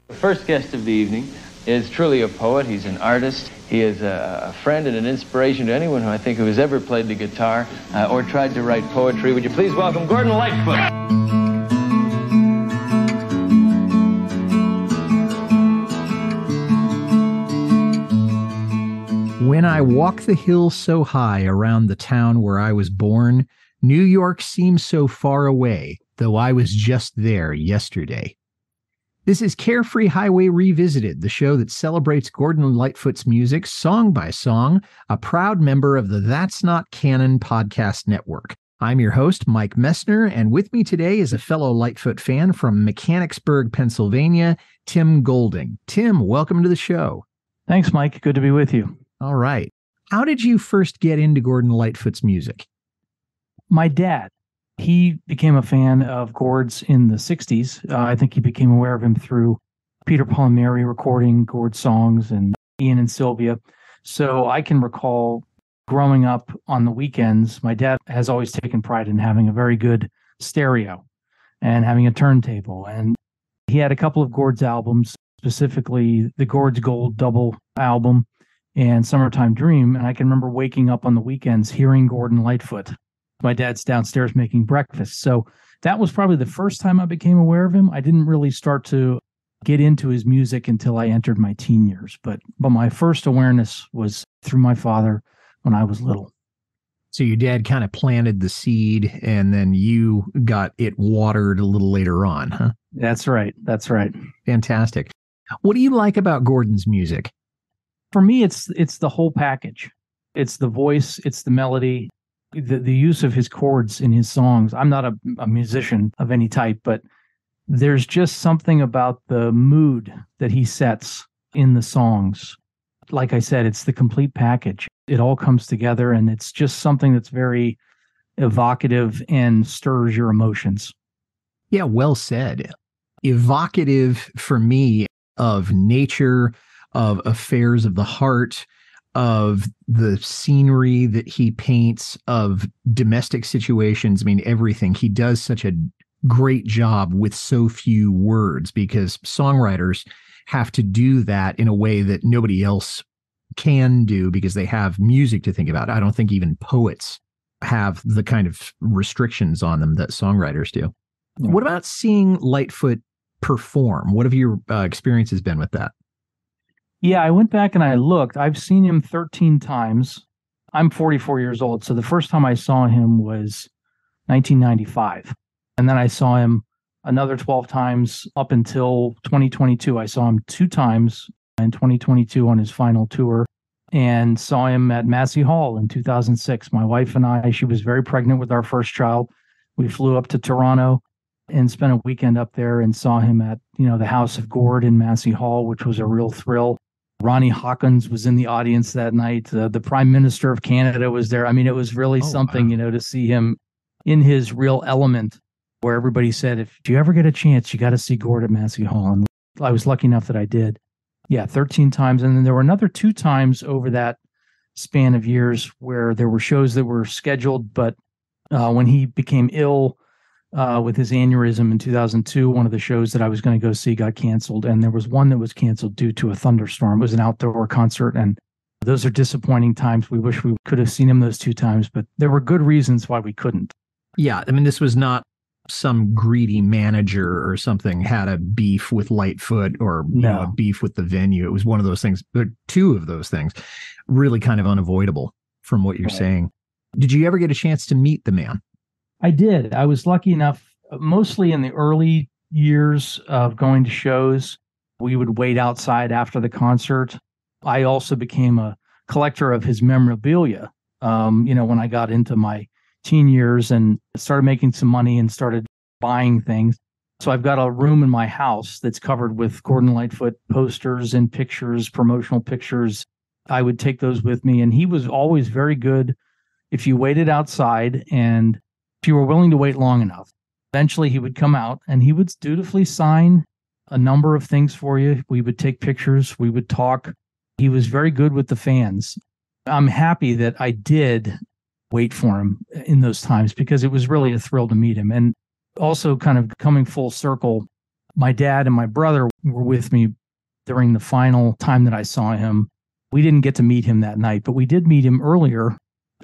The first guest of the evening is truly a poet. He's an artist. He is a friend and an inspiration to anyone who has ever played the guitar or tried to write poetry. Would you please welcome Gordon Lightfoot? When I walk the hill so high around the town where I was born, New York seems so far away, though I was just there yesterday. This is Carefree Highway Revisited, the show that celebrates Gordon Lightfoot's music song by song, a proud member of the That's Not Canon podcast network. I'm your host, Mike Messner, and with me today is a fellow Lightfoot fan from Mechanicsburg, Pennsylvania, Tim Golding. Tim, welcome to the show. Thanks, Mike. Good to be with you. All right. How did you first get into Gordon Lightfoot's music? My dad. He became a fan of Gord's in the 60s. I think he became aware of him through Peter, Paul, and Mary recording Gord's songs and Ian and Sylvia. So I can recall growing up on the weekends, my dad has always taken pride in having a very good stereo and having a turntable. And he had a couple of Gord's albums, specifically the Gord's Gold double album and Summertime Dream. And I can remember waking up on the weekends hearing Gordon Lightfoot. My dad's downstairs making breakfast. So that was probably the first time I became aware of him. I didn't really start to get into his music until I entered my teen years. But my first awareness was through my father when I was little. So your dad kind of planted the seed and then you got it watered a little later on, huh? That's right. That's right. Fantastic. What do you like about Gordon's music? For me, it's the whole package. It's the voice, it's the melody, the use of his chords in his songs. I'm not a musician of any type, but there's just something about the mood that he sets in the songs. Like I said, it's the complete package. It all comes together, and it's just something that's very evocative and stirs your emotions. Yeah, well said. Evocative for me of nature, of affairs of the heart, of the scenery that he paints, of domestic situations. I mean, everything. He does such a great job with so few words because songwriters have to do that in a way that nobody else can do because they have music to think about. I don't think even poets have the kind of restrictions on them that songwriters do. Yeah. What about seeing Lightfoot perform? What have your experiences been with that? Yeah, I went back and I looked. I've seen him 13 times. I'm 44 years old. So the first time I saw him was 1995. And then I saw him another 12 times up until 2022. I saw him 2 times in 2022 on his final tour and saw him at Massey Hall in 2006. My wife and I, she was very pregnant with our first child. We flew up to Toronto and spent a weekend up there and saw him at, the House of Gord in Massey Hall, which was a real thrill. Ronnie Hawkins was in the audience that night. The Prime Minister of Canada was there. I mean, it was really something, wow, to see him in his real element, where everybody said, if you ever get a chance, you got to see Gord at Massey Hall. And I was lucky enough that I did. Yeah, 13 times. And then there were another 2 times over that span of years where there were shows that were scheduled, but when he became ill with his aneurysm in 2002, one of the shows that I was going to go see got canceled. And there was one that was canceled due to a thunderstorm. It was an outdoor concert. And those are disappointing times. We wish we could have seen him those 2 times, but there were good reasons why we couldn't. Yeah. I mean, this was not some greedy manager or something had a beef with Lightfoot or a beef with the venue. It was one of those things, 2 of those things, really kind of unavoidable from what you're saying. Did you ever get a chance to meet the man? I did. I was lucky enough, mostly in the early years of going to shows. We would wait outside after the concert. I also became a collector of his memorabilia, when I got into my teen years and started making some money and started buying things. So I've got a room in my house that's covered with Gordon Lightfoot posters and pictures, promotional pictures. I would take those with me. And he was always very good if you waited outside and if you were willing to wait long enough. Eventually he would come out and he would dutifully sign a number of things for you. We would take pictures. We would talk. He was very good with the fans. I'm happy that I did wait for him in those times because it was really a thrill to meet him. And also kind of coming full circle, My dad and my brother were with me during the final time that I saw him. We didn't get to meet him that night, but we did meet him earlier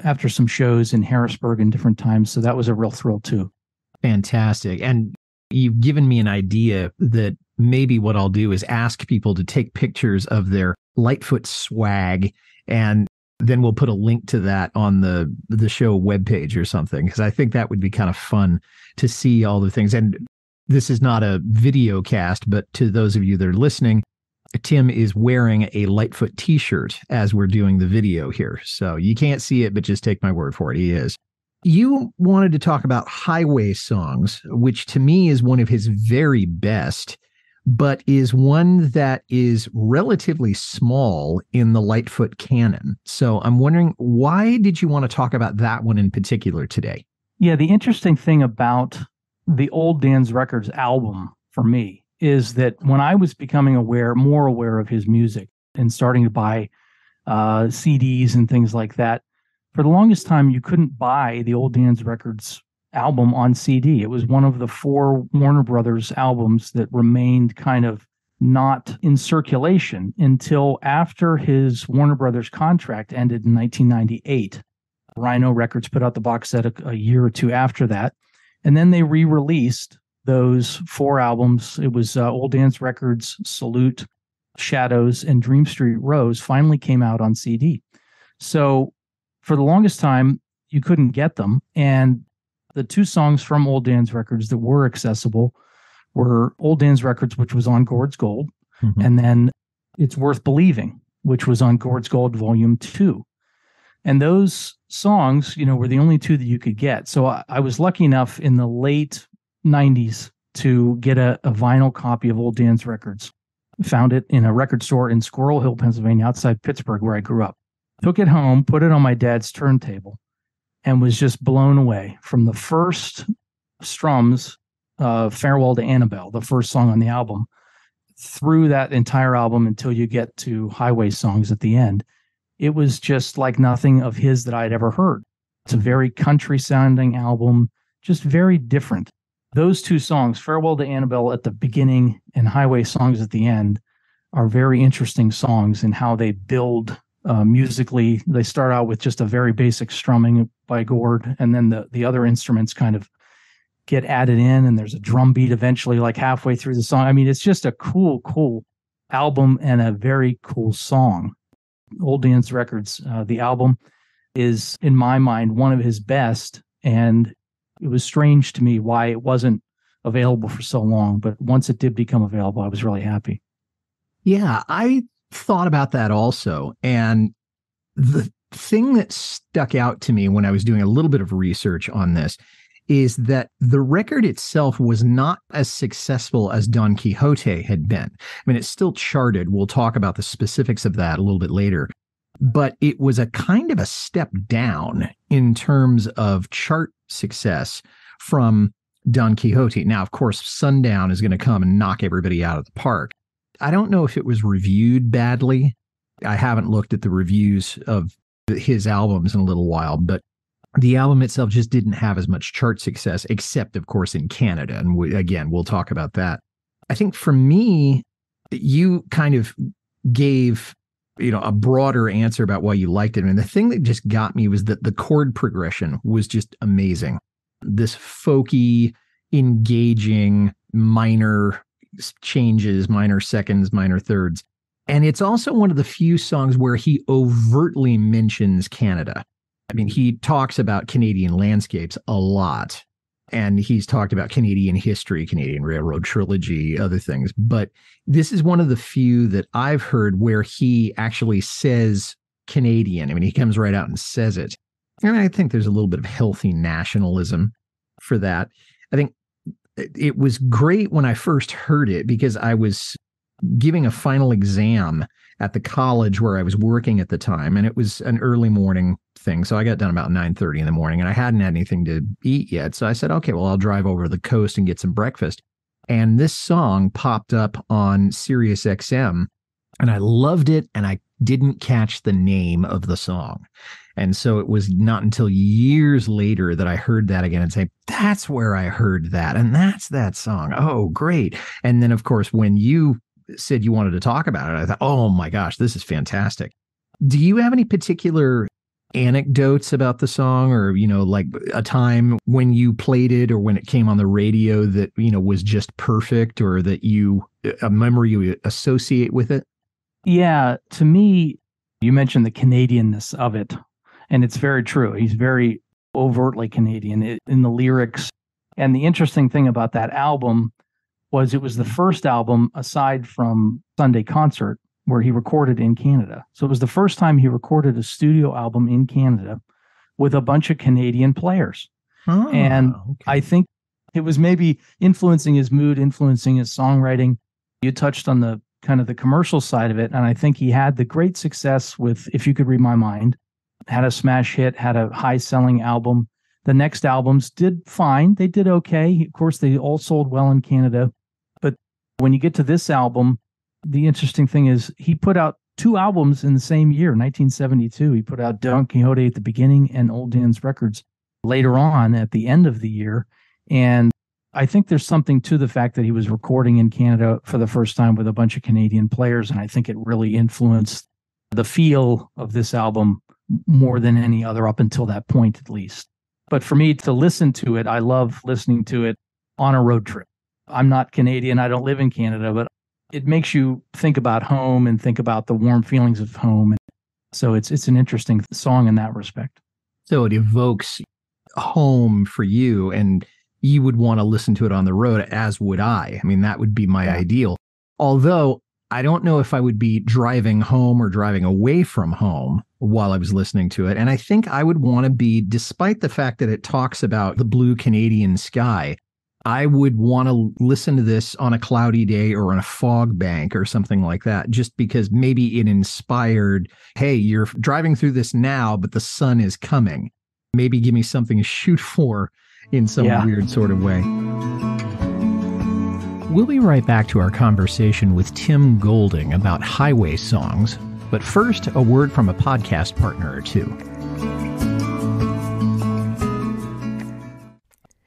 after some shows in Harrisburg and different times. So that was a real thrill too. Fantastic. And you've given me an idea that maybe what I'll do is ask people to take pictures of their Lightfoot swag, and then we'll put a link to that on the show webpage or something, because I think that would be kind of fun to see all the things. And this is not a video cast, but to those of you that are listening, Tim is wearing a Lightfoot t-shirt as we're doing the video here. So you can't see it, but just take my word for it. He is. You wanted to talk about Highway Songs, which to me is one of his very best, but is one that is relatively small in the Lightfoot canon. So I'm wondering, why did you want to talk about that one in particular today? Yeah, the interesting thing about the Old Dan's Records album for me is that when I was becoming more aware of his music and starting to buy CDs and things like that, for the longest time, you couldn't buy the Old Dan's Records album on CD. It was one of the 4 Warner Brothers albums that remained kind of not in circulation until after his Warner Brothers contract ended in 1998. Rhino Records put out the box set a year or two after that, and then they re-released those 4 albums. It was Old Dan's Records, Salute, Shadows, and Dream Street Rose finally came out on CD. So for the longest time, you couldn't get them. And the 2 songs from Old Dan's Records that were accessible were Old Dan's Records, which was on Gord's Gold, and then It's Worth Believing, which was on Gord's Gold Volume 2. And those songs, were the only 2 that you could get. So I was lucky enough in the late 90s to get a vinyl copy of Old Dan's Records. Found it in a record store in Squirrel Hill, Pennsylvania, outside Pittsburgh, where I grew up. Took it home, put it on my dad's turntable, and was just blown away from the first strums of Farewell to Annabelle, the first song on the album, through that entire album until you get to Highway Songs at the end. It was just like nothing of his that I'd ever heard. It's a very country-sounding album, just very different. Those 2 songs, Farewell to Annabelle at the beginning and Highway Songs at the end, are very interesting songs in how they build musically. They start out with just a very basic strumming by Gord, and then the other instruments kind of get added in, and there's a drum beat eventually, like halfway through the song. I mean, it's just a cool album and a very cool song. Old Dan's Records, the album, is, in my mind, one of his best, and it was strange to me why it wasn't available for so long. But once it did become available, I was really happy. Yeah, I thought about that also. And the thing that stuck out to me when I was doing a little bit of research on this is that the record itself was not as successful as Don Quixote had been. I mean, it still charted. We'll talk about the specifics of that a little bit later. But it was a kind of a step down in terms of chart success from Don Quixote. Now, of course, Sundown is going to come and knock everybody out of the park. I don't know if it was reviewed badly. I haven't looked at the reviews of his albums in a little while, but the album itself just didn't have as much chart success, except, of course, in Canada. And we'll talk about that. I think for me, you kind of gave a broader answer about why you liked it. And the thing that just got me was that the chord progression was just amazing. This folky, engaging, minor changes, minor seconds, minor thirds. And it's also one of the few songs where he overtly mentions Canada. I mean, he talks about Canadian landscapes a lot. And he's talked about Canadian history, Canadian Railroad Trilogy, other things. But this is one of the few that I've heard where he actually says Canadian. I mean, he comes right out and says it. And I think there's a little bit of healthy nationalism for that. I think it was great when I first heard it because I was giving a final exam at the college where I was working at the time. And it was an early morning thing. So I got done about 9:30 in the morning and I hadn't had anything to eat yet. So I said, okay, well, I'll drive over the coast and get some breakfast. And this song popped up on Sirius XM and I loved it. And I didn't catch the name of the song. And so it was not until years later that I heard that again and say, that's where I heard that. And that's that song. Oh, great. And then, of course, when you said you wanted to talk about it, I thought, oh my gosh, this is fantastic. Do you have any particular anecdotes about the song, or, like a time when you played it or when it came on the radio that, was just perfect, or that a memory you associate with it? Yeah, to me, you mentioned the Canadianness of it, and it's very true. He's very overtly Canadian in the lyrics. And the interesting thing about that album was it was the first album, aside from Sunday Concert, where he recorded in Canada. So it was the first time he recorded a studio album in Canada with a bunch of Canadian players. Oh, and okay. I think it was maybe influencing his mood, influencing his songwriting. You touched on the kind of the commercial side of it. And I think he had the great success with If You Could Read My Mind, had a smash hit, had a high selling album. The next albums did fine. They did okay. Of course, they all sold well in Canada. But when you get to this album, the interesting thing is he put out 2 albums in the same year, 1972. He put out Don Quixote at the beginning and Old Dan's Records later on at the end of the year. And I think there's something to the fact that he was recording in Canada for the first time with a bunch of Canadian players. And I think it really influenced the feel of this album more than any other up until that point, at least. But for me to listen to it, I love listening to it on a road trip. I'm not Canadian. I don't live in Canada, but it makes you think about home and think about the warm feelings of home. So it's an interesting song in that respect. So it evokes home for you, and you would want to listen to it on the road, as would I. I mean, that would be my ideal. Although I don't know if I would be driving home or driving away from home while I was listening to it. And I think I would want to be, despite the fact that it talks about the blue Canadian sky, I would want to listen to this on a cloudy day or on a fog bank or something like that, just because maybe it inspired, hey, you're driving through this now, but the sun is coming. Maybe give me something to shoot for in some weird sort of way. We'll be right back to our conversation with Tim Golding about highway songs. But first, a word from a podcast partner or two.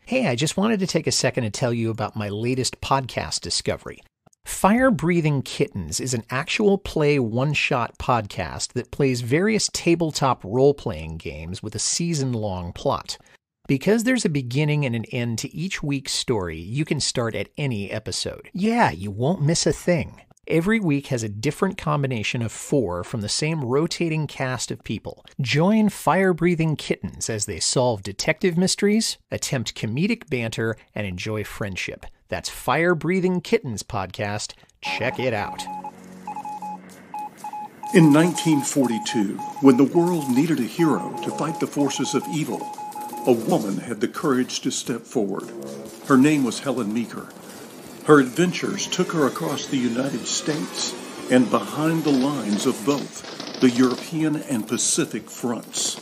Hey, I just wanted to take a second to tell you about my latest podcast discovery. Firebreathing Kittens is an actual play one-shot podcast that plays various tabletop role-playing games with a season-long plot. Because there's a beginning and an end to each week's story, you can start at any episode. Yeah, you won't miss a thing. Every week has a different combination of 4 from the same rotating cast of people. Join Firebreathing Kittens as they solve detective mysteries, attempt comedic banter, and enjoy friendship. That's Firebreathing Kittens podcast. Check it out. In 1942, when the world needed a hero to fight the forces of evil, a woman had the courage to step forward. Her name was Helen Meeker. Her adventures took her across the United States and behind the lines of both the European and Pacific fronts.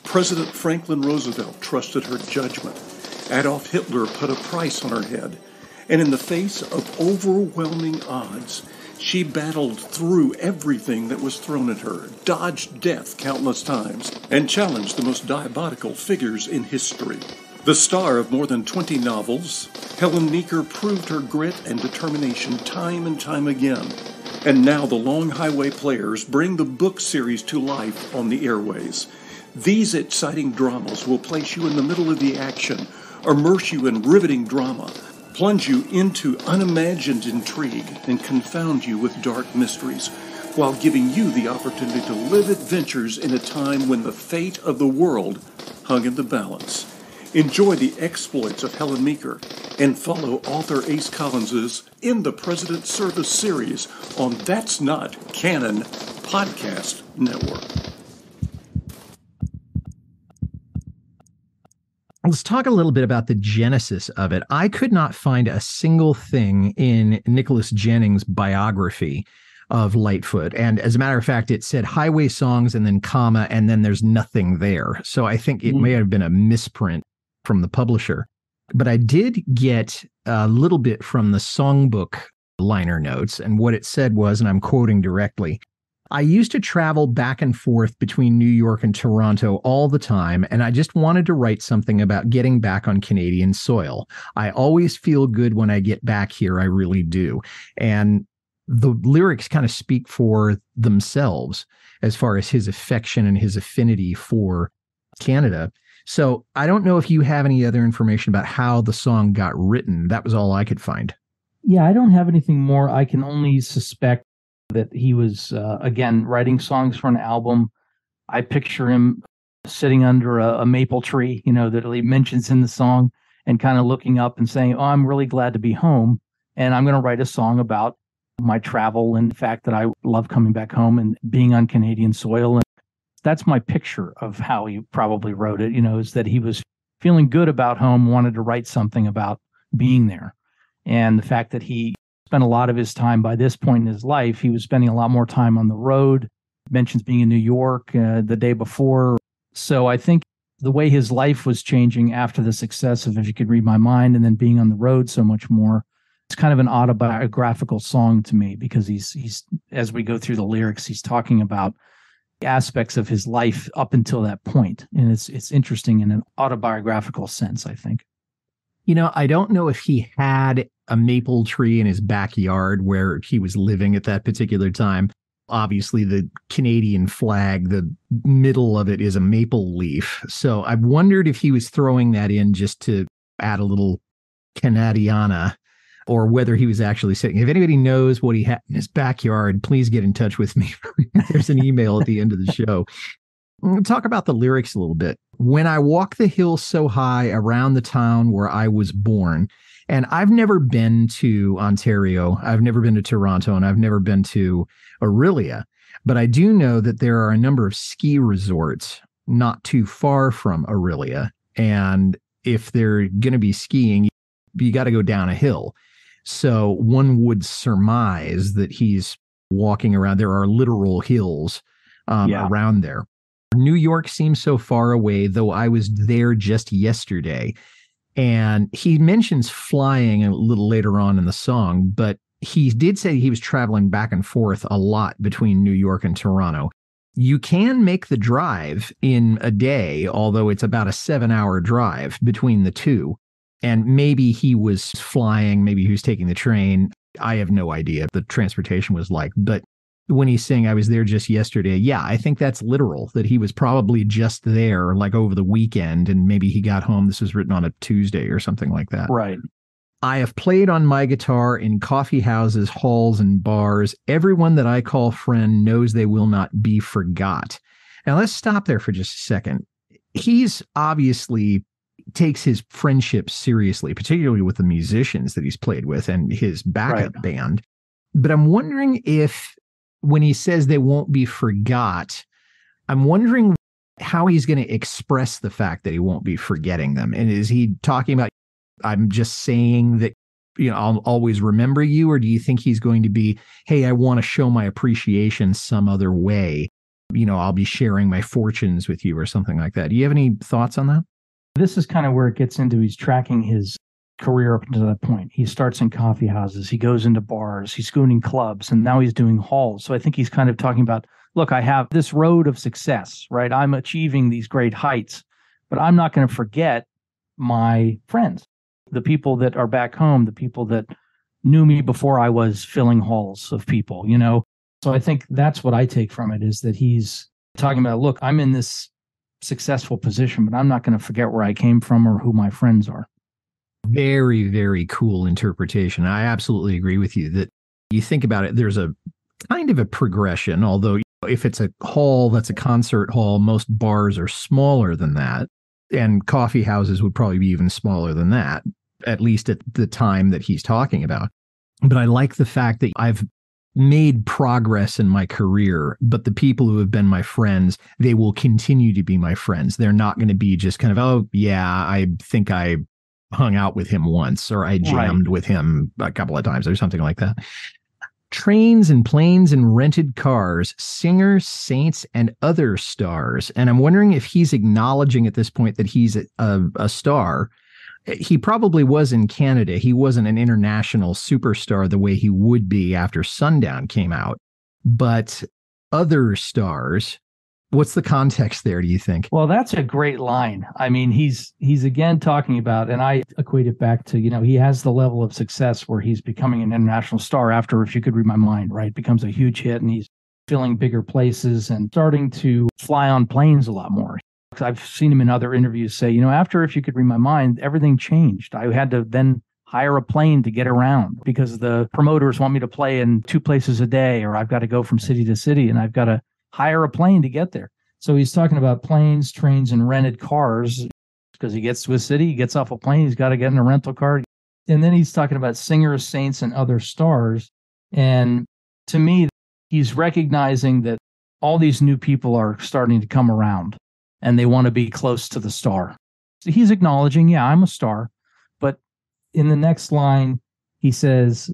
President Franklin Roosevelt trusted her judgment. Adolf Hitler put a price on her head. And in the face of overwhelming odds, she battled through everything that was thrown at her, dodged death countless times, and challenged the most diabolical figures in history. The star of more than 20 novels, Helen Meeker proved her grit and determination time and time again. And now the Long Highway Players bring the book series to life on the airways. These exciting dramas will place you in the middle of the action, immerse you in riveting drama, plunge you into unimagined intrigue, and confound you with dark mysteries, while giving you the opportunity to live adventures in a time when the fate of the world hung in the balance. Enjoy the exploits of Helen Meeker and follow author Ace Collins's In the President's Service series on That's Not Canon Podcast Network. Let's talk a little bit about the genesis of it. I could not find a single thing in Nicholas Jennings' biography of Lightfoot. And as a matter of fact, it said highway songs and then comma, and then there's nothing there. So I think it may have been a misprint from the publisher. But I did get a little bit from the songbook liner notes. And what it said was, and I'm quoting directly, I used to travel back and forth between New York and Toronto all the time, and I just wanted to write something about getting back on Canadian soil. I always feel good when I get back here. I really do. And the lyrics kind of speak for themselves as far as his affection and his affinity for Canada. So I don't know if you have any other information about how the song got written. That was all I could find. Yeah, I don't have anything more. I can only suspect that he was, again, writing songs for an album. I picture him sitting under a maple tree, that he mentions in the song, and kind of looking up and saying, "Oh, I'm really glad to be home. And I'm going to write a song about my travel and the fact that I love coming back home and being on Canadian soil." And that's my picture of how he probably wrote it, is that he was feeling good about home, wanted to write something about being there. And the fact that he spent a lot of his time by this point in his life, he was spending a lot more time on the road, mentions being in New York the day before. So I think the way his life was changing after the success of If You Could Read My Mind and then being on the road so much more, it's kind of an autobiographical song to me, because he's as we go through the lyrics, he's talking about aspects of his life up until that point. And it's interesting in an autobiographical sense, I think. I don't know if he had a maple tree in his backyard where he was living at that particular time. Obviously, the Canadian flag, the middle of it is a maple leaf. So I've wondered if he was throwing that in just to add a little Canadiana, or whether he was actually sitting. If anybody knows what he had in his backyard, please get in touch with me. There's an email at the end of the show. We'll talk about the lyrics a little bit. When I walk the hill so high around the town where I was born, and I've never been to Ontario, I've never been to Toronto, and I've never been to Orillia, but I do know that there are a number of ski resorts not too far from Orillia. And if they're going to be skiing, you got to go down a hill. So one would surmise that he's walking around. There are literal hills around there. New York seems so far away, though I was there just yesterday. And he mentions flying a little later on in the song, but he did say he was traveling back and forth a lot between New York and Toronto. You can make the drive in a day, although it's about a 7-hour drive between the two. And maybe he was flying, maybe he was taking the train. I have no idea what the transportation was like. But when he's saying I was there just yesterday, yeah, I think that's literal, that he was probably just there like over the weekend, and maybe he got home. This was written on a Tuesday or something like that. Right. I have played on my guitar in coffee houses, halls, and bars. Everyone that I call friend knows they will not be forgot. Now let's stop there for just a second. He's obviously takes his friendship seriously, particularly with the musicians that he's played with and his backup band. But I'm wondering if, when he says they won't be forgot, I'm wondering how he's going to express the fact that he won't be forgetting them. And is he talking about, I'm just saying that, I'll always remember you? Or do you think he's going to be, hey, I want to show my appreciation some other way? I'll be sharing my fortunes with you or something like that. Do you have any thoughts on that? This is kind of where it gets into, he's tracking his career up to that point. He starts in coffee houses, he goes into bars, he's going in clubs, and now he's doing halls. So I think he's kind of talking about, look, I have this road of success, right? I'm achieving these great heights, but I'm not going to forget my friends, the people that are back home, the people that knew me before I was filling halls of people, So I think that's what I take from it, is that he's talking about, look, I'm in this successful position, but I'm not going to forget where I came from or who my friends are. Very, very cool interpretation. I absolutely agree with you that you think about it, there's a kind of a progression, although if it's a hall that's a concert hall, most bars are smaller than that. And coffee houses would probably be even smaller than that, at least at the time that he's talking about. But I like the fact that I've made progress in my career, but the people who have been my friends, they will continue to be my friends. They're not going to be just kind of, oh, yeah, I think I hung out with him once, or I jammed with him a couple of times or something like that. Trains and planes and rented cars, singers, saints, and other stars. And I'm wondering if he's acknowledging at this point that he's a star. He probably was in Canada. He wasn't an international superstar the way he would be after Sundown came out. But other stars. What's the context there, do you think? Well, that's a great line. I mean, he's again talking about, and I equate it back to, he has the level of success where he's becoming an international star after If You Could Read My Mind, right? Becomes a huge hit, and he's filling bigger places and starting to fly on planes a lot more. I've seen him in other interviews say, after If You Could Read My Mind, everything changed. I had to then hire a plane to get around because the promoters want me to play in 2 places a day, or I've got to go from city to city, and I've got to hire a plane to get there. So he's talking about planes, trains, and rented cars because he gets to a city, he gets off a plane, he's got to get in a rental car. And then he's talking about singers, saints, and other stars. And to me, he's recognizing that all these new people are starting to come around and they want to be close to the star. So he's acknowledging, yeah, I'm a star. But in the next line, he says,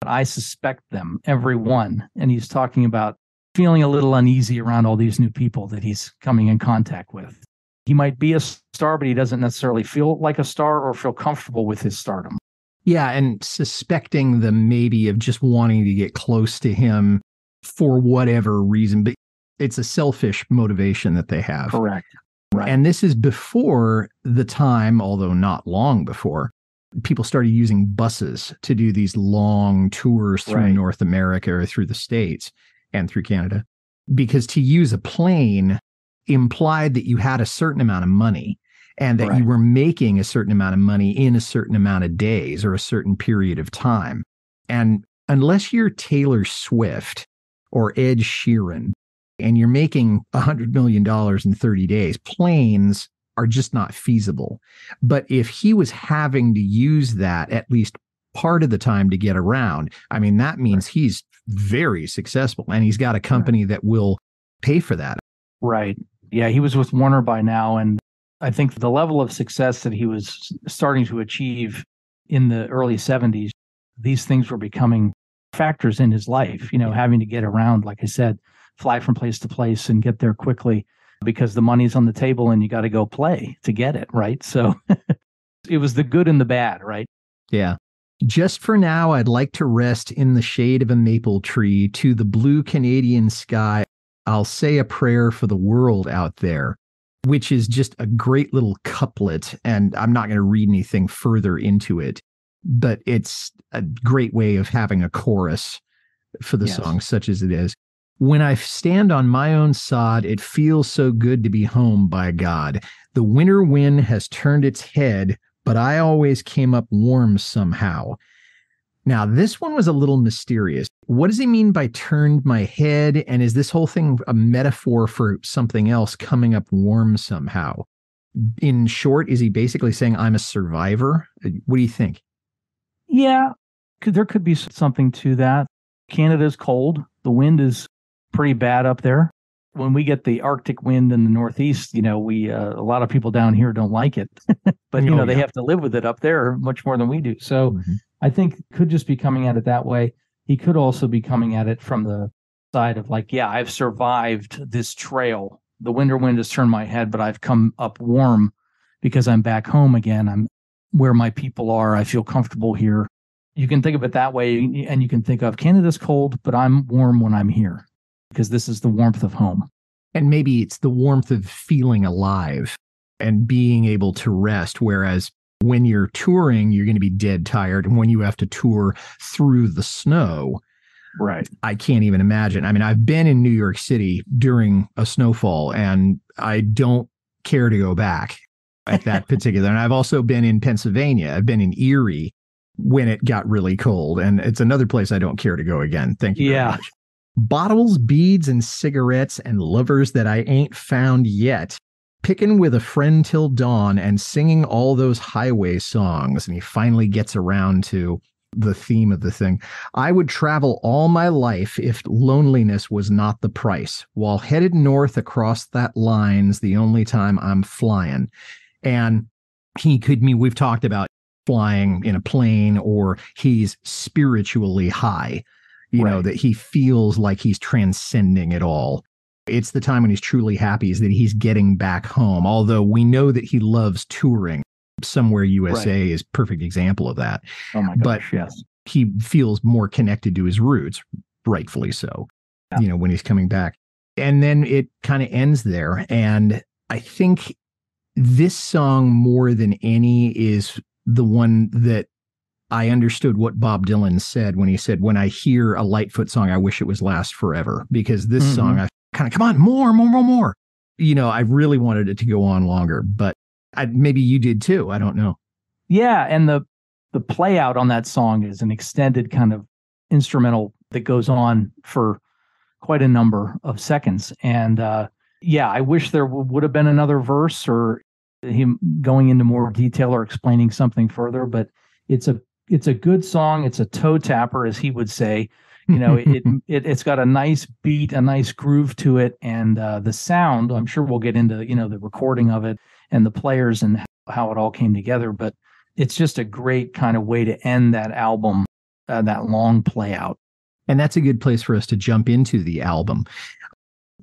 I suspect them, every one. And he's talking about feeling a little uneasy around all these new people that he's coming in contact with. He might be a star, but he doesn't necessarily feel like a star or feel comfortable with his stardom. Yeah, and suspecting them maybe of just wanting to get close to him for whatever reason, but it's a selfish motivation that they have. Correct. Right. And this is before the time, although not long before, people started using buses to do these long tours through North America or through the States and through Canada, because to use a plane implied that you had a certain amount of money and that you were making a certain amount of money in a certain amount of days or a certain period of time. And unless you're Taylor Swift or Ed Sheeran and you're making $100 million in 30 days, planes are just not feasible. But if he was having to use that at least part of the time to get around, I mean, that means he's very successful and he's got a company that will pay for that. Right. Yeah, he was with Warner by now. And I think the level of success that he was starting to achieve in the early 70s, these things were becoming factors in his life, having to get around, like I said, fly from place to place and get there quickly because the money's on the table and you got to go play to get it, right? So it was the good and the bad, right? Yeah. Just for now, I'd like to rest in the shade of a maple tree to the blue Canadian sky. I'll say a prayer for the world out there, which is just a great little couplet. And I'm not going to read anything further into it, but it's a great way of having a chorus for the song, such as it is. When I stand on my own sod, it feels so good to be home, by God. The winter wind has turned its head, but I always came up warm somehow. Now, this one was a little mysterious. What does he mean by turned my head? And is this whole thing a metaphor for something else, coming up warm somehow? In short, is he basically saying I'm a survivor? What do you think? Yeah, there could be something to that. Canada's cold. The wind is pretty bad up there. When we get the Arctic wind in the Northeast, we a lot of people down here don't like it, but they have to live with it up there much more than we do. So I think could just be coming at it that way. He could also be coming at it from the side of like, yeah, I've survived this trail. The winter wind has turned my head, but I've come up warm because I'm back home again. I'm where my people are. I feel comfortable here. You can think of it that way, and you can think of Canada's cold, but I'm warm when I'm here, because this is the warmth of home. And maybe it's the warmth of feeling alive and being able to rest. Whereas when you're touring, you're going to be dead tired. And when you have to tour through the snow, right? I can't even imagine. I mean, I've been in New York City during a snowfall and I don't care to go back at that particular. And I've also been in Pennsylvania. I've been in Erie when it got really cold. And it's another place I don't care to go again. Thank you very much. Bottles, beads, and cigarettes, and lovers that I ain't found yet. Picking with a friend till dawn and singing all those highway songs. And he finally gets around to the theme of the thing. I would travel all my life if loneliness was not the price. While headed north across that line's the only time I'm flying. And he could mean, we've talked about flying in a plane, or he's spiritually high. You know, that he feels like he's transcending it all. It's the time when he's truly happy, is that he's getting back home. Although we know that he loves touring. Somewhere USA is a perfect example of that. Oh my gosh, yes. He feels more connected to his roots, rightfully so, when he's coming back. And then it kind of ends there. And I think this song, more than any, is the one that I understood what Bob Dylan said when he said, when I hear a Lightfoot song, I wish it was last forever. Because this song, I kind of, come on, more. I really wanted it to go on longer, but maybe you did too. I don't know. Yeah. And the play out on that song is an extended kind of instrumental that goes on for quite a number of seconds. And I wish there would have been another verse or him going into more detail or explaining something further, but it's a good song. It's a toe tapper, as he would say. It's got a nice beat, a nice groove to it. And the sound, I'm sure we'll get into, the recording of it and the players and how it all came together. But it's just a great kind of way to end that album, that long play out. And that's a good place for us to jump into the album,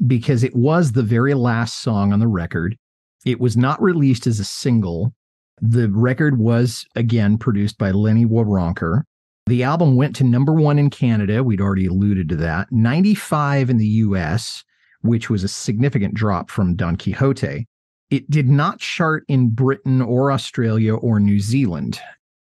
because it was the very last song on the record. It was not released as a single. The record was, again, produced by Lenny Waronker. The album went to #1 in Canada. We'd already alluded to that. 95 in the U.S., which was a significant drop from Don Quixote. It did not chart in Britain or Australia or New Zealand.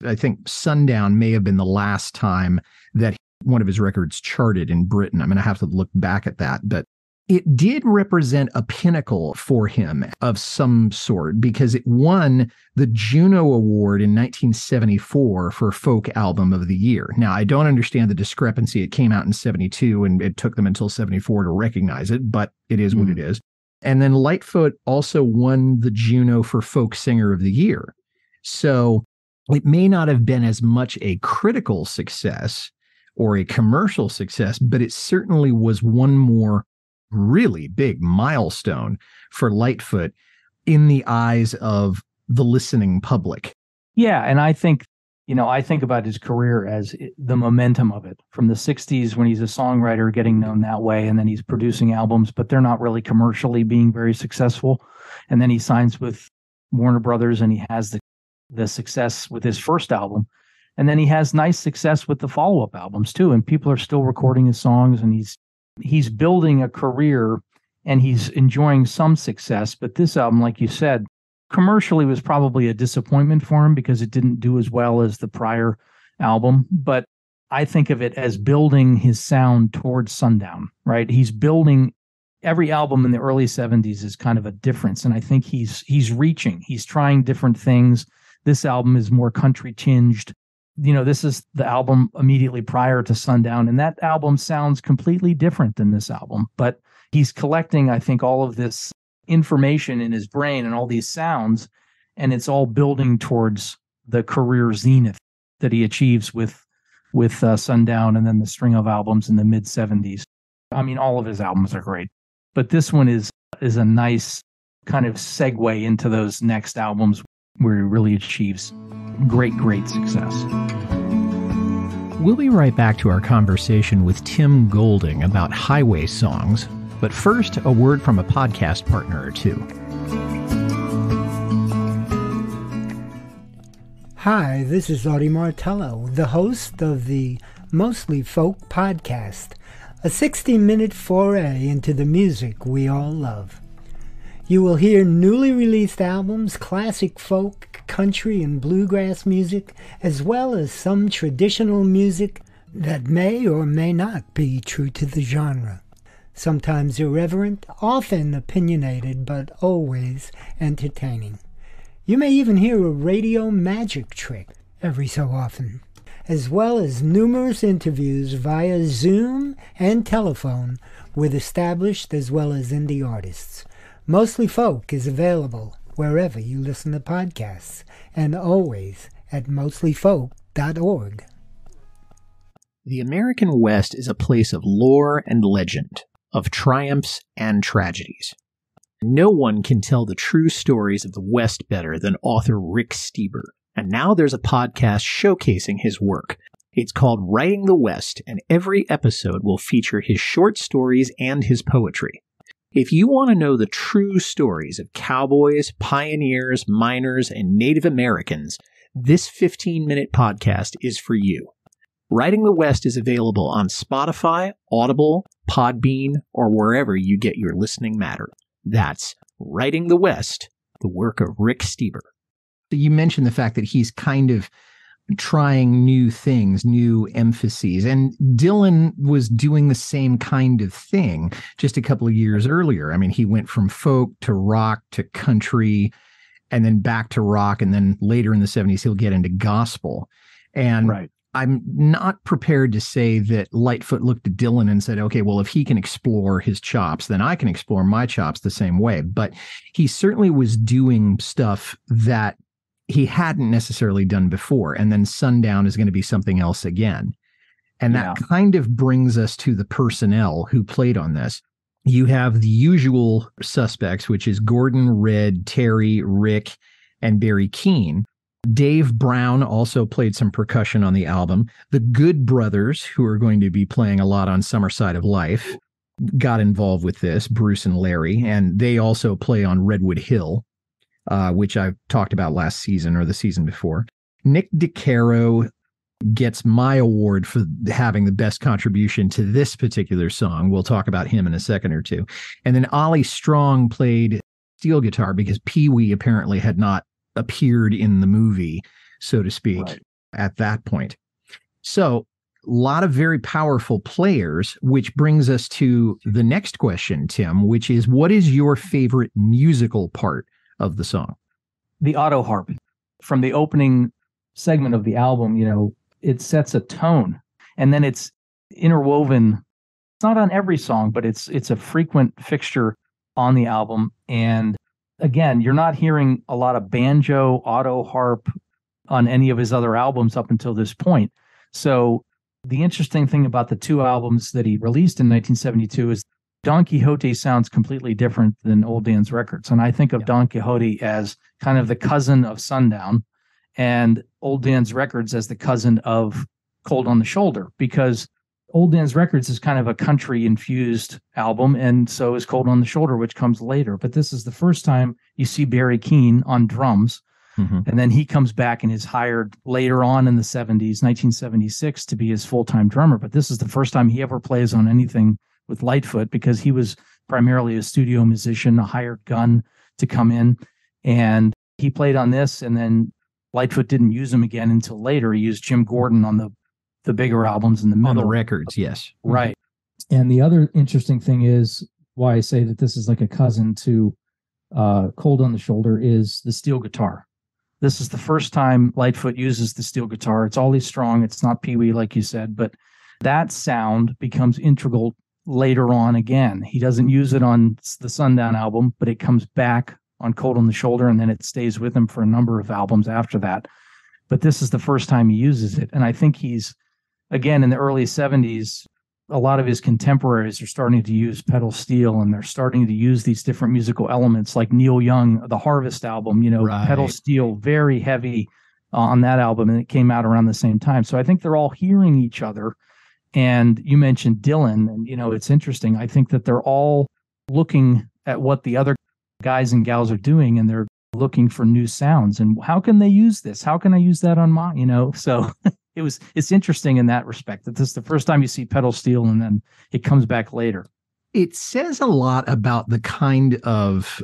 I think Sundown may have been the last time that one of his records charted in Britain. I'm going to have to look back at that, but it did represent a pinnacle for him of some sort, because it won the Juno Award in 1974 for Folk Album of the Year. Now, I don't understand the discrepancy. It came out in 72 and it took them until 74 to recognize it, but it is what it is. And then Lightfoot also won the Juno for Folk Singer of the Year. So it may not have been as much a critical success or a commercial success, but it certainly was one more really big milestone for Lightfoot in the eyes of the listening public. Yeah. And I think about his career as the momentum of it from the 60s when he's a songwriter getting known that way. And then he's producing albums, but they're not really commercially being very successful. And then he signs with Warner Brothers and he has the success with his first album. And then he has nice success with the follow-up albums too. And people are still recording his songs, and he's building a career and he's enjoying some success. But this album, like you said, commercially was probably a disappointment for him because it didn't do as well as the prior album. But I think of it as building his sound towards Sundown, right? He's building every album in the early 70s is kind of a difference. And I think he's reaching, he's trying different things. This album is more country tinged. This is the album immediately prior to Sundown, and that album sounds completely different than this album. But he's collecting, I think, all of this information in his brain and all these sounds, and it's all building towards the career zenith that he achieves with Sundown and then the string of albums in the mid-70s. I mean, all of his albums are great, but this one is a nice kind of segue into those next albums where he really achieves great success. We'll be right back to our conversation with Tim Golding about highway songs, but first, a word from a podcast partner or two. Hi, this is Audie Martello, the host of the Mostly Folk podcast, a 60-minute foray into the music we all love. You will hear newly released albums, classic folk, country, and bluegrass music, as well as some traditional music that may or may not be true to the genre. Sometimes irreverent, often opinionated, but always entertaining. You may even hear a radio magic trick every so often, as well as numerous interviews via Zoom and telephone with established as well as indie artists. Mostly Folk is available wherever you listen to podcasts, and always at mostlyfolk.org. The American West is a place of lore and legend, of triumphs and tragedies. No one can tell the true stories of the West better than author Rick Steber, and now there's a podcast showcasing his work. It's called Writing the West, and every episode will feature his short stories and his poetry. If you want to know the true stories of cowboys, pioneers, miners, and Native Americans, this 15-minute podcast is for you. Riding the West is available on Spotify, Audible, Podbean, or wherever you get your listening matter. That's Riding the West, the work of Rick Stever. You mentioned the fact that he's kind of trying new things, new emphases. And Dylan was doing the same kind of thing just a couple of years earlier. I mean, he went from folk to rock to country and then back to rock. And then later in the 70s, he'll get into gospel. And Right. I'm not prepared to say that Lightfoot looked at Dylan and said, okay, well, if he can explore his chops, then I can explore my chops the same way. But he certainly was doing stuff that he hadn't necessarily done before. And then Sundown is going to be something else again. And that kind of brings us to the personnel who played on this. You have the usual suspects, which is Gordon, Red, Terry, Rick, and Barry Keane. Dave Brown also played some percussion on the album. The Good Brothers, who are going to be playing a lot on Summer Side of Life, got involved with this, Bruce and Larry, and they also play on Redwood Hill, which I talked about last season or the season before. Nick DeCaro gets my award for having the best contribution to this particular song. We'll talk about him in a second or two. And then Ollie Strong played steel guitar because Pee-wee apparently had not appeared in the movie, so to speak, at that point. So a lot of very powerful players, which brings us to the next question, Tim, which is, what is your favorite musical part of the song? The auto harp. From the opening segment of the album, you know, it sets a tone, and then it's interwoven. It's not on every song, but it's a frequent fixture on the album. And again, you're not hearing a lot of banjo, auto harp on any of his other albums up until this point. So the interesting thing about the two albums that he released in 1972 is Don Quixote sounds completely different than Old Dan's records. And I think of Don Quixote as kind of the cousin of Sundown, and Old Dan's records as the cousin of Cold on the Shoulder, because Old Dan's records is kind of a country infused album, and so is Cold on the Shoulder, which comes later. But this is the first time you see Barry Keane on drums. And then he comes back and is hired later on in the 70s, 1976, to be his full-time drummer. But this is the first time he ever plays on anything with Lightfoot, because he was primarily a studio musician, a hired gun to come in. And he played on this, and then Lightfoot didn't use him again until later. He used Jim Gordon on the bigger albums in the middle. On the records, yes. Right. And the other interesting thing is why I say that this is like a cousin to Cold on the Shoulder is the steel guitar. This is the first time Lightfoot uses the steel guitar. It's Ollie Strong. It's not Pee-wee, like you said, but that sound becomes integral later on again. He doesn't use it on the Sundown album, but it comes back on Cold on the Shoulder, and then it stays with him for a number of albums after that. But this is the first time he uses it. And I think he's, again, in the early 70s, a lot of his contemporaries are starting to use pedal steel, and they're starting to use these different musical elements, like Neil Young, the Harvest album, you know, pedal steel, very heavy on that album, and it came out around the same time. So I think they're all hearing each other. And you mentioned Dylan, and, you know, it's interesting. I think that they're all looking at what the other guys and gals are doing, and they're looking for new sounds. And how can they use this? How can I use that on my, you know? So it's interesting in that respect, that this is the first time you see pedal steel, and then it comes back later. It says a lot about the kind of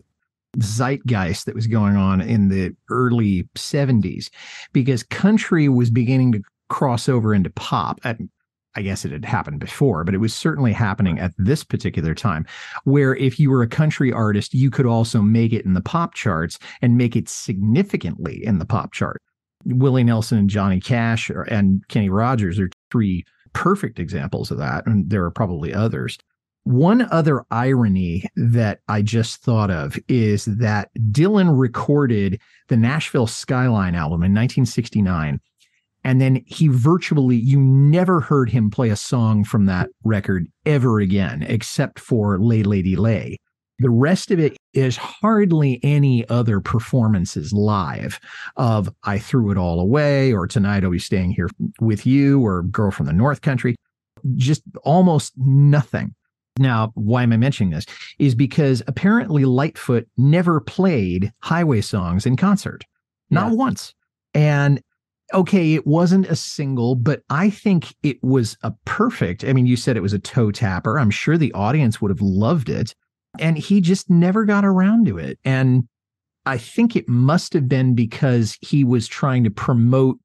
zeitgeist that was going on in the early 70s, because country was beginning to cross over into pop. I guess it had happened before, but it was certainly happening at this particular time, where if you were a country artist, you could also make it in the pop charts, and make it significantly in the pop chart. Willie Nelson and Johnny Cash and Kenny Rogers are three perfect examples of that, and there are probably others. One other irony that I just thought of is that Dylan recorded the Nashville Skyline album in 1969, and then you never heard him play a song from that record ever again, except for Lay Lady Lay. The rest of it is hardly any other performances live of I Threw It All Away, or Tonight I'll Be Staying Here With You, or Girl from the North Country. Just almost nothing. Now, why am I mentioning this? Is because apparently Lightfoot never played Highway songs in concert. Not once. And okay, it wasn't a single, but I think it was a perfect. I mean, you said it was a toe tapper. I'm sure the audience would have loved it. And he just never got around to it. And I think it must have been because he was trying to promote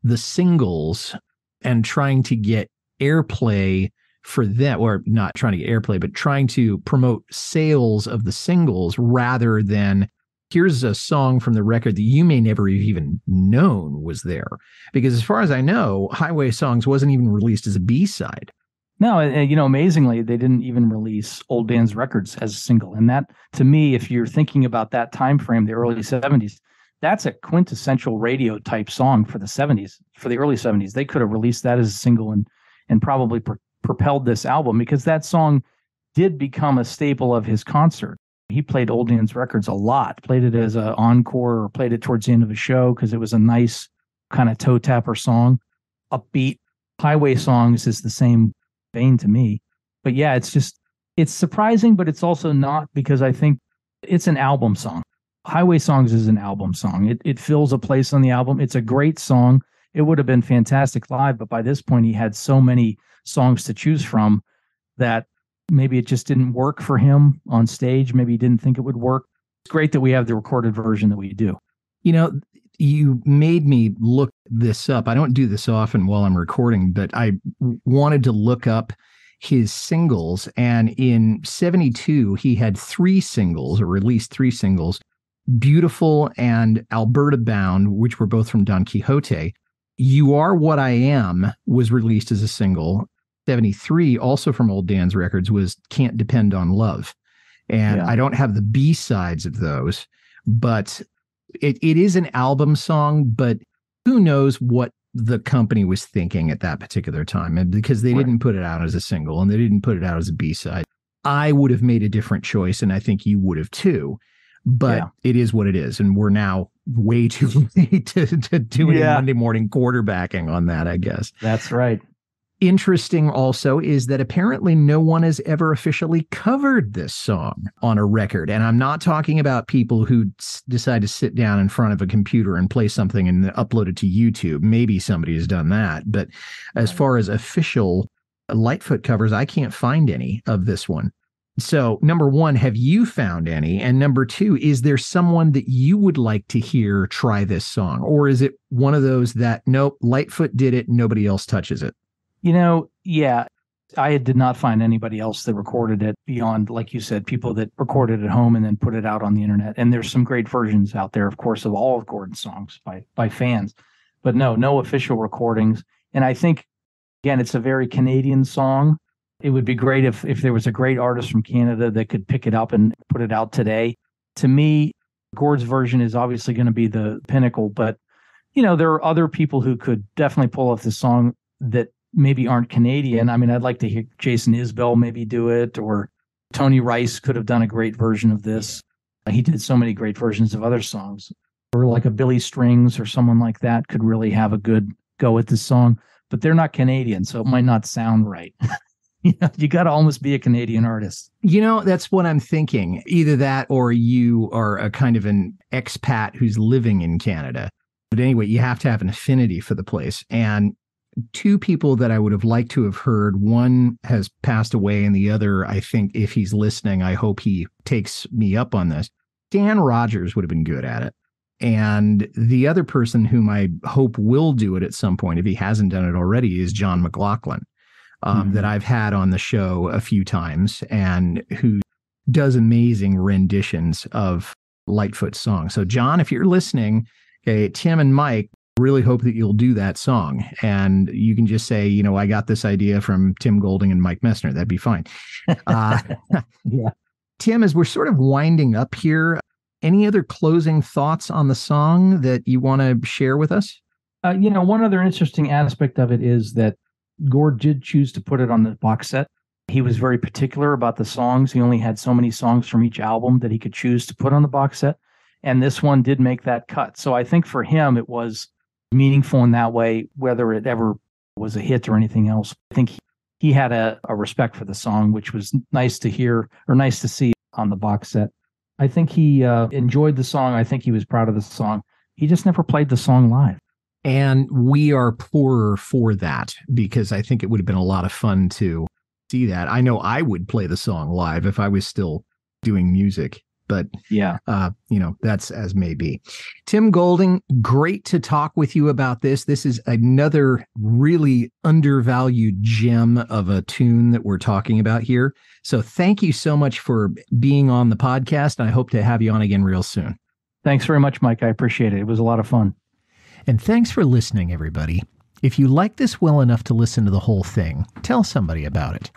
the singles and trying to get airplay for them, or not trying to get airplay, but trying to promote sales of the singles rather than here's a song from the record that you may never have even known was there. Because as far as I know, Highway Songs wasn't even released as a B-side. No, amazingly, they didn't even release Old Dan's Records as a single. And that, to me, if you're thinking about that time frame, the early 70s, that's a quintessential radio type song for the 70s, for the early 70s. They could have released that as a single and probably propelled this album, because that song did become a staple of his concert. He played Old Dan's Records a lot, played it as an encore or played it towards the end of a show because it was a nice kind of toe tapper song, upbeat. Highway Songs is the same vein to me. But yeah, it's surprising, but it's also not, because I think it's an album song. Highway Songs is an album song. It fills a place on the album. It's a great song. It would have been fantastic live, but by this point he had so many songs to choose from that maybe it just didn't work for him on stage. Maybe he didn't think it would work. It's great that we have the recorded version that we do. You know, you made me look this up. I don't do this often while I'm recording, but I wanted to look up his singles. And in 72, he had 3 singles, or released 3 singles, Beautiful and Alberta Bound, which were both from Don Quixote. You Are What I Am was released as a single. 73, also from Old Dan's Records, was Can't Depend on Love. And I don't have the B-sides of those, but it is an album song, but who knows what the company was thinking at that particular time, and because they didn't put it out as a single and they didn't put it out as a B-side. I would have made a different choice, and I think you would have too, but it is what it is. And we're now way too late to do any Monday morning quarterbacking on that, I guess. That's right. Interesting also is that apparently no one has ever officially covered this song on a record. And I'm not talking about people who decide to sit down in front of a computer and play something and upload it to YouTube. Maybe somebody has done that. But as far as official Lightfoot covers, I can't find any of this one. So number one, have you found any? And number two, is there someone that you would like to hear try this song? Or is it one of those that, nope, Lightfoot did it, nobody else touches it? I did not find anybody else that recorded it beyond, like you said, people that recorded at home and then put it out on the internet. And there's some great versions out there, of course, of all of Gordon's songs by fans. But no official recordings. And I think, again, it's a very Canadian song. It would be great if there was a great artist from Canada that could pick it up and put it out today. To me, Gord's version is obviously going to be the pinnacle. But, there are other people who could definitely pull off this song that maybe aren't Canadian. I mean, I'd like to hear Jason Isbell maybe do it, or Tony Rice could have done a great version of this. He did so many great versions of other songs. Or like a Billy Strings or someone like that could really have a good go at this song. But they're not Canadian, so it might not sound right. You got to almost be a Canadian artist. That's what I'm thinking. Either that or you are a kind of an expat who's living in Canada. But anyway, you have to have an affinity for the place. And 2 people that I would have liked to have heard, one has passed away, and the other, I think if he's listening, I hope he takes me up on this. Dan Rogers would have been good at it. And the other person whom I hope will do it at some point, if he hasn't done it already, is John McLaughlin, that I've had on the show a few times and who does amazing renditions of Lightfoot songs. So John, if you're listening, okay, Tim and Mike, really hope that you'll do that song. And you can just say, I got this idea from Tim Golding and Mike Messner. That'd be fine. Tim, as we're sort of winding up here, any other closing thoughts on the song that you want to share with us? One other interesting aspect of it is that Gord did choose to put it on the box set. He was very particular about the songs. He only had so many songs from each album that he could choose to put on the box set. And this one did make that cut. So I think for him, it was meaningful in that way, whether it ever was a hit or anything else. I think he had a respect for the song, which was nice to hear or nice to see on the box set. I think he enjoyed the song. I think he was proud of the song. He just never played the song live. And we are poorer for that because I think it would have been a lot of fun to see that. I know I would play the song live if I was still doing music, but Yeah. That's as may be. Tim Golding, great to talk with you about this. This is another really undervalued gem of a tune that we're talking about here. So thank you so much for being on the podcast. I hope to have you on again real soon. Thanks very much, Mike. I appreciate it. It was a lot of fun. And thanks for listening, everybody. If you like this well enough to listen to the whole thing, tell somebody about it.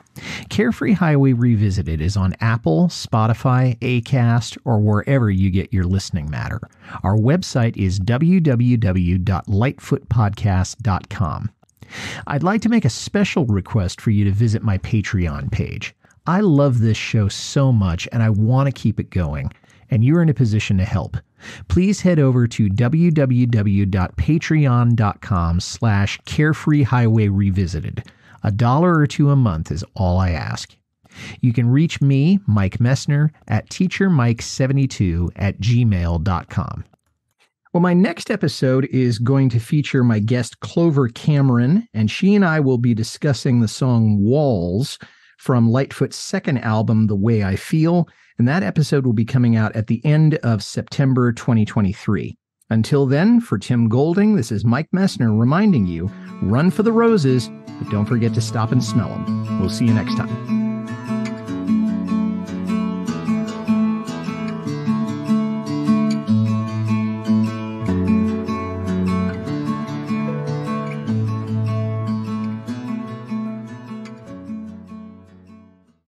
Carefree Highway Revisited is on Apple, Spotify, Acast, or wherever you get your listening matter. Our website is www.lightfootpodcast.com. I'd like to make a special request for you to visit my Patreon page. I love this show so much, and I want to keep it going, and you're in a position to help. Please head over to www.patreon.com/Carefree Highway Revisited. $1 or $2 a month is all I ask. You can reach me, Mike Messner, at teachermike72@gmail.com. Well, my next episode is going to feature my guest Clover Cameron, and she and I will be discussing the song Walls from Lightfoot's second album, The Way I Feel, and that episode will be coming out at the end of September 2023. Until then, for Tim Golding, this is Mike Messner reminding you, run for the roses, but don't forget to stop and smell them. We'll see you next time.